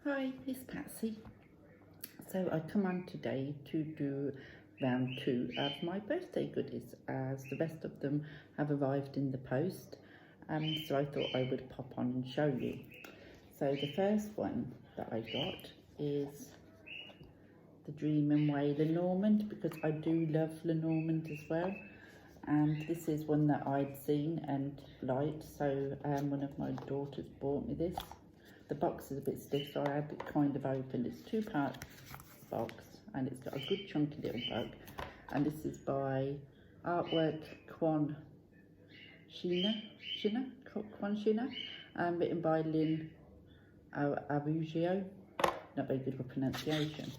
Hi, it's Patsy. So I come on today to do round 2 of my birthday goodies, as the rest of them have arrived in the post. So I thought I would pop on and show you. So the first one that I got is the Dream Way Lenormand, because I do love Lenormand as well. And this is one that I'd seen and liked, so one of my daughters bought me this. The box is a bit stiff, so I had it kind of opened. It's 2-part box and it's got a good chunky little book. And this is by Artwork Quan Shina, written by Lynn Arugio. Not very good with pronunciation.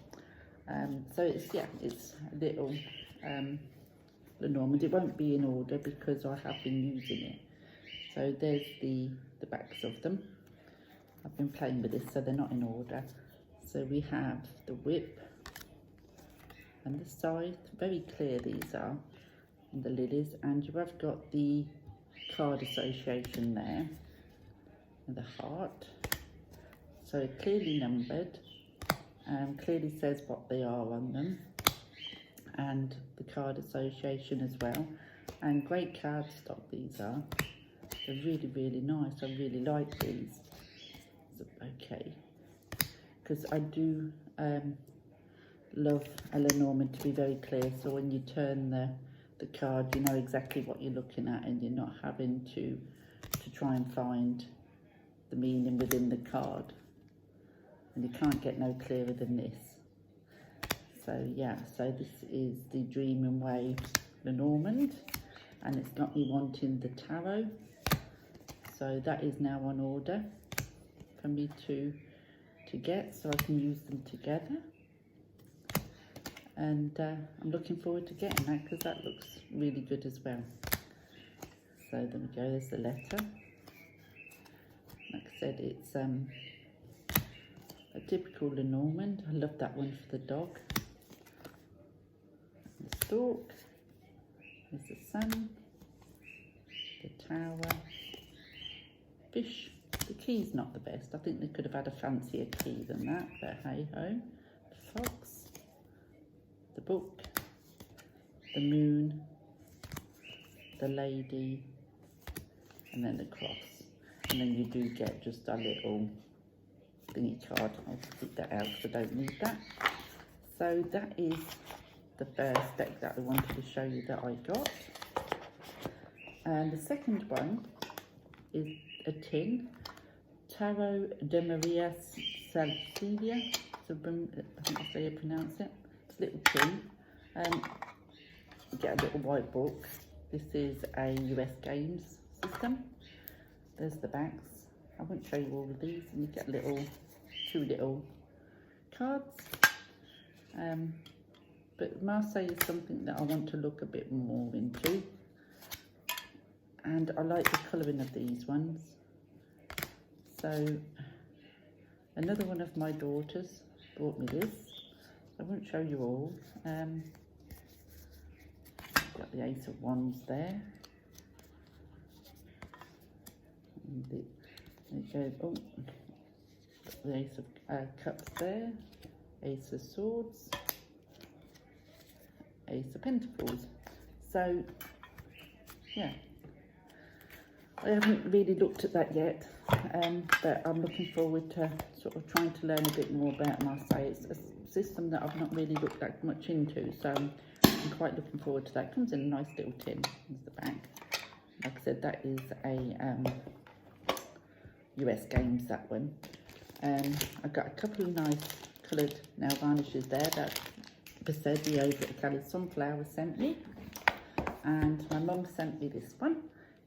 So it's a little Lenormand. It won't be in order because I have been using it. So there's the backs of them. I've been playing with this, so they're not in order. So we have the whip and the scythe. Very clear these are, and the lilies. And you have got the card association there, and the heart. So clearly numbered, clearly says what they are on them, and the card association as well. And great cardstock these are. They're really, really nice. I really like these. Okay, because I do love a Lenormand to be very clear, so when you turn the card, you know exactly what you're looking at, and you're not having to try and find the meaning within the card, and you can't get no clearer than this. So yeah, so this is the Dream Way Lenormand, and it's got me wanting the tarot, so that is now on order for me to get, so I can use them together. And I'm looking forward to getting that, because that looks really good as well. So there we go, there's the letter. Like I said, it's a typical Lenormand. I love that one for the dog. The stork, there's the sun, the tower, fish. The key's not the best. I think they could have had a fancier key than that, but hey ho. The fox, the book, the moon, the lady, and then the cross. And then you do get just a little thingy card. I'll keep that out because I don't need that. So that is the first deck that I wanted to show you that I got. And the second one is a tin. Tarot de Maria Salcedia, I think that's how you pronounce it. It's a little tin. You get a little white book. This is a US games system. There's the backs. I won't show you all of these. And you get two little cards. But Marseille is something that I want to look a bit more into. And I like the colouring of these ones. So another one of my daughters bought me this. I won't show you all. Got the Ace of Wands there. And there you go. Oh, the Ace of Cups there. Ace of Swords. Ace of Pentacles. So yeah, I haven't really looked at that yet, but I'm looking forward to sort of trying to learn a bit more about Marseille. It's a system that I've not really looked that much into, so I'm quite looking forward to that. It comes in a nice little tin. There's the back. Like I said, that is a US games, that one. I've got a couple of nice coloured nail varnishes there that Becerdi over at Cali Sunflower sent me, and my mum sent me this one,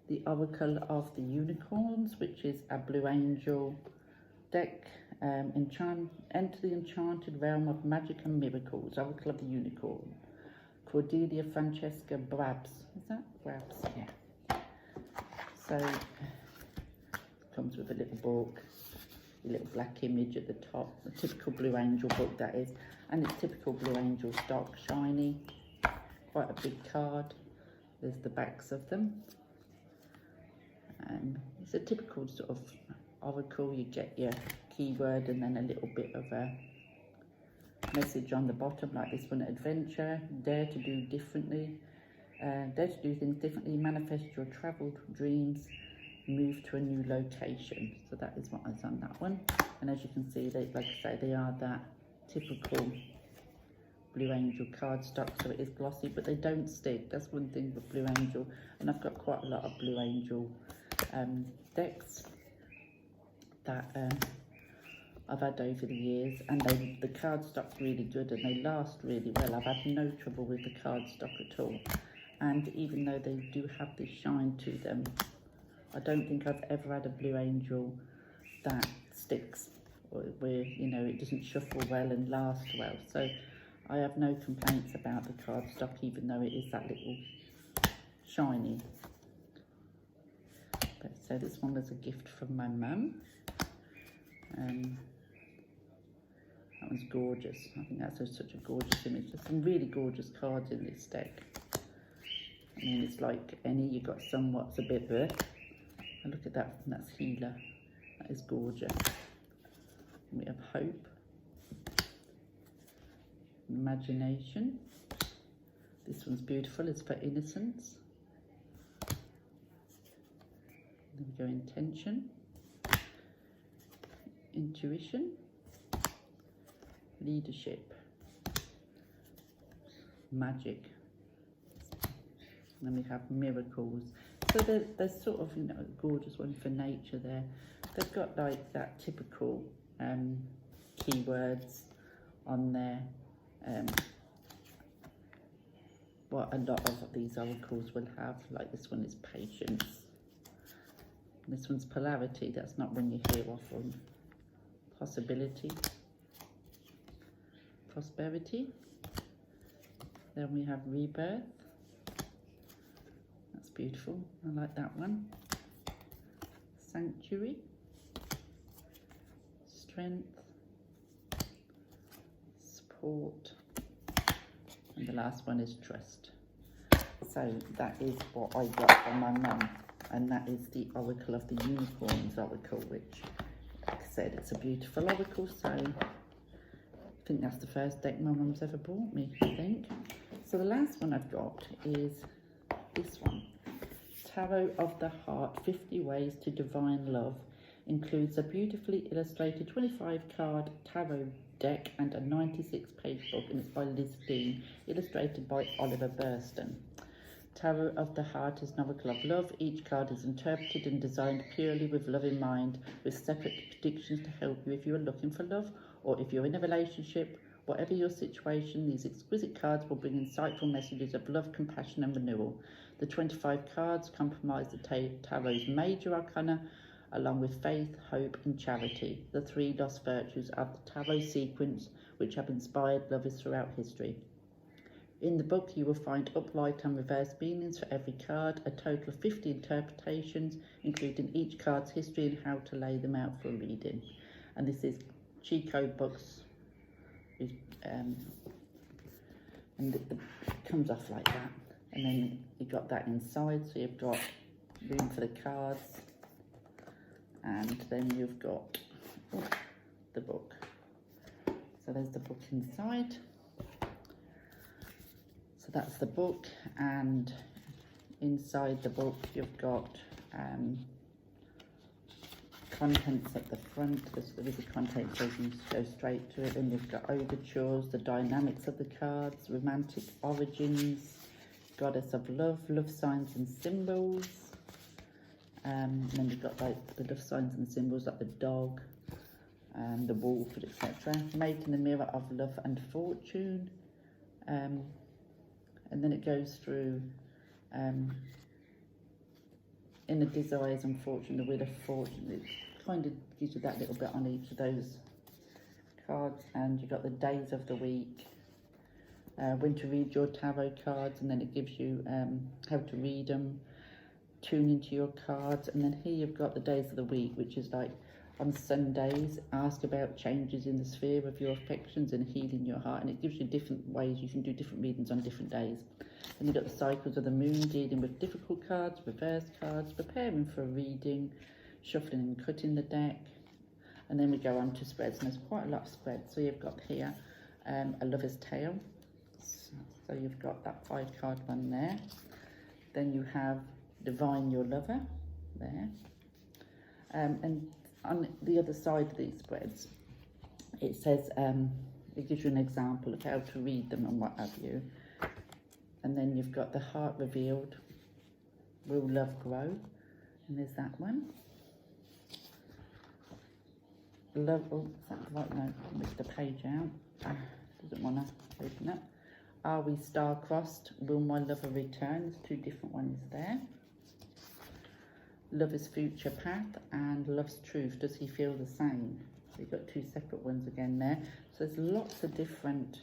the Oracle of the Unicorns, which is a Blue Angel deck. Enter the enchanted realm of magic and miracles. Oracle of the Unicorn. Cordelia Francesca Brabs. Is that Brabs? Yeah. So it comes with a little book, a little black image at the top, a typical Blue Angel book that is, and it's typical Blue Angel stock, shiny, quite a big card. There's the backs of them. It's a typical sort of oracle, you get your keyword and then a little bit of a message on the bottom, like this one: adventure, dare to do differently, dare to do things differently, manifest your traveled dreams, move to a new location. So that is what is on that one. And as you can see, they, like I say, they are that typical Blue Angel cardstock, so it is glossy, but they don't stick. That's one thing with Blue Angel, and I've got quite a lot of Blue Angel decks that I've had over the years, and the cardstock's really good and they last really well. I've had no trouble with the cardstock at all, and even though they do have this shine to them, I don't think I've ever had a Blue Angel that sticks, or where, you know, it doesn't shuffle well and last well. So I have no complaints about the cardstock, even though it is that little shiny. But, so this one was a gift from my mum. That one's gorgeous. I think that's such a gorgeous image. There's some really gorgeous cards in this deck. I mean, it's like any, you've got some what's a bit there. And look at that, that's Healer. That is gorgeous. And we have Hope. Imagination. This one's beautiful, it's for Innocence. Then we go Intention. Intuition. Leadership. Magic. And then we have Miracles. So there's sort of, you know, a gorgeous one for nature there. They've got like that typical keywords on there. What a lot of these oracles will have. Like this one is Patience. This one's Polarity. That's not one you hear often. Possibility. Prosperity. Then we have Rebirth. That's beautiful. I like that one. Sanctuary. Strength. Support. And the last one is Trust. So that is what I got from my mum, and that is the Oracle of the Unicorns Oracle, which, like I said, it's a beautiful oracle. So I think that's the first deck my mum's ever bought me, I think. So the last one I've got is this one. Tarot of the Heart, 50 Ways to Divine Love. Includes a beautifully illustrated 25 card tarot deck and a 96-page book, and it's by Liz Dean, illustrated by Oliver Burston. Tarot of the Heart is an oracle of love. Each card is interpreted and designed purely with love in mind, with separate predictions to help you if you are looking for love or if you're in a relationship. Whatever your situation, these exquisite cards will bring insightful messages of love, compassion and renewal. The 25 cards comprise the tarot's major arcana, along with faith, hope and charity, the 3 lost virtues of the tarot sequence which have inspired lovers throughout history. In the book you will find upright and reverse meanings for every card, a total of 50 interpretations, including each card's history and how to lay them out for a reading. And this is Chico Books, and it comes off like that. And then you've got that inside, so you've got room for the cards. And then you've got the book. So there's the book inside. So that's the book, and inside the book you've got contents at the front. There is a content, so you go straight to it. And you've got overtures, the dynamics of the cards, romantic origins, goddess of love, love signs and symbols. And then you've got like the love signs and symbols like the dog, the wolf, etc. Making the mirror of love and fortune. And then it goes through in the desires and fortune, the wheel of fortune. It kind of gives you that little bit on each of those cards. And you've got the days of the week, when to read your tarot cards, and then it gives you how to read them, tune into your cards. And then here you've got the days of the week, which is like on Sundays, ask about changes in the sphere of your affections and healing your heart. And it gives you different ways you can do different readings on different days. Then you've got the cycles of the moon, dealing with difficult cards, reverse cards, preparing for a reading, shuffling and cutting the deck. And then we go on to spreads, and there's quite a lot of spreads. So you've got here a Lover's Tale. So you've got that 5-card one there. Then you have Divine Your Lover there. And on the other side of these spreads, it says, it gives you an example of how to read them and what have you. And then you've got the Heart Revealed, Will Love Grow? And there's that one. Love, oh, is that the right note? I missed the page out. Doesn't want to open it. Are We Star-Crossed? Will My Lover Return? There's 2 different ones there. Lover's Future Path and Love's Truth. Does he feel the same? So you've got 2 separate ones again there. So there's lots of different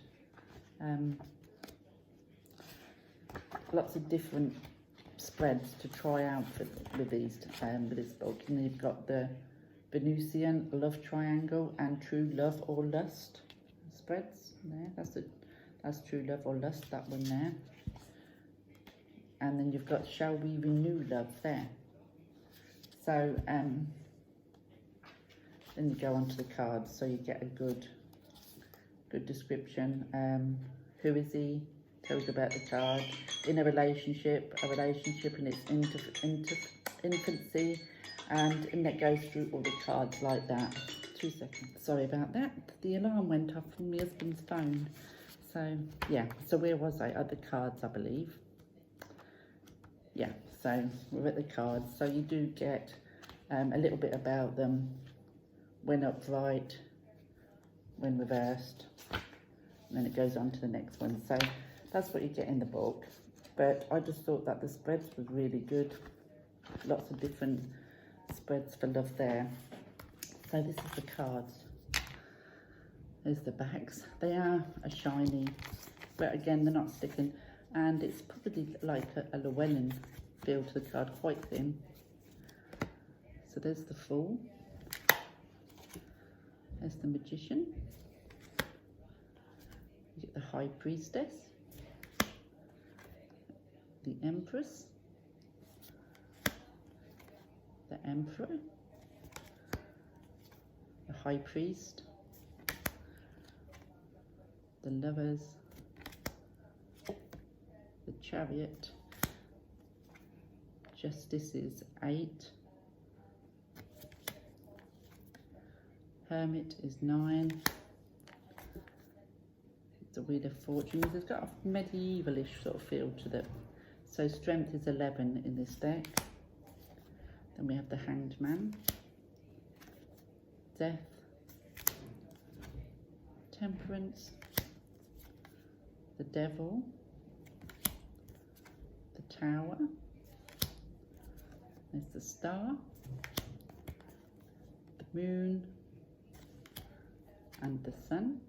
spreads to try out with this book. And you've got the Venusian Love Triangle and True Love or Lust spreads there. That's True Love or Lust, that one there. And then you've got Shall We Renew Love there. So then you go on to the cards, so you get a good description. Who is he? Tells you about the card. In a relationship in its infancy, and that goes through all the cards like that. 2 seconds. Sorry about that. The alarm went off from my husband's phone. So yeah. So where was I? At the cards, I believe. Yeah. So we're at the cards. So you do get a little bit about them when upright, when reversed, and then it goes on to the next one. So that's what you get in the book. But I just thought that the spreads was really good. Lots of different spreads for love there. So this is the cards. There's the backs. They are a shiny, but again, they're not sticking. And it's probably like a Llewellyn feel to the card, quite thin. So there's the Fool. There's the Magician. You get the High Priestess. The Empress. The Emperor. The High Priest. The Lovers. The Chariot. Justice is 8. Hermit is 9. The Wheel of Fortune. It's got a medievalish sort of feel to them. So Strength is 11 in this deck. Then we have the Hanged Man. Death. Temperance. The Devil. The Tower. There's the Star. The Moon. And the Sun.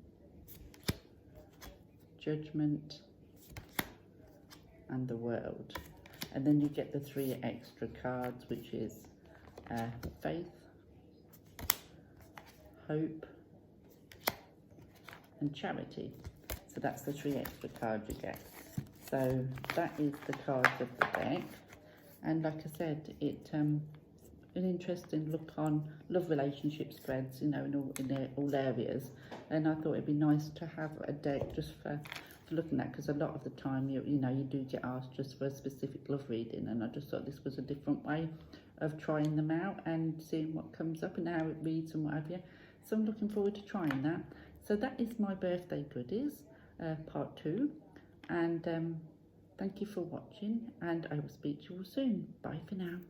Judgment. And the World. And then you get the 3 extra cards, which is Faith, Hope, and Charity. So that's the 3 extra cards you get. So that is the cards of the deck. And like I said, it an interesting look on love relationship spreads, you know, in all areas. And I thought it'd be nice to have a deck just for looking at, because a lot of the time you know you do get asked just for a specific love reading, and I just thought this was a different way of trying them out and seeing what comes up and how it reads and what have you. So I'm looking forward to trying that. So that is my birthday goodies, part 2, and thank you for watching, and I will speak to you all soon. Bye for now.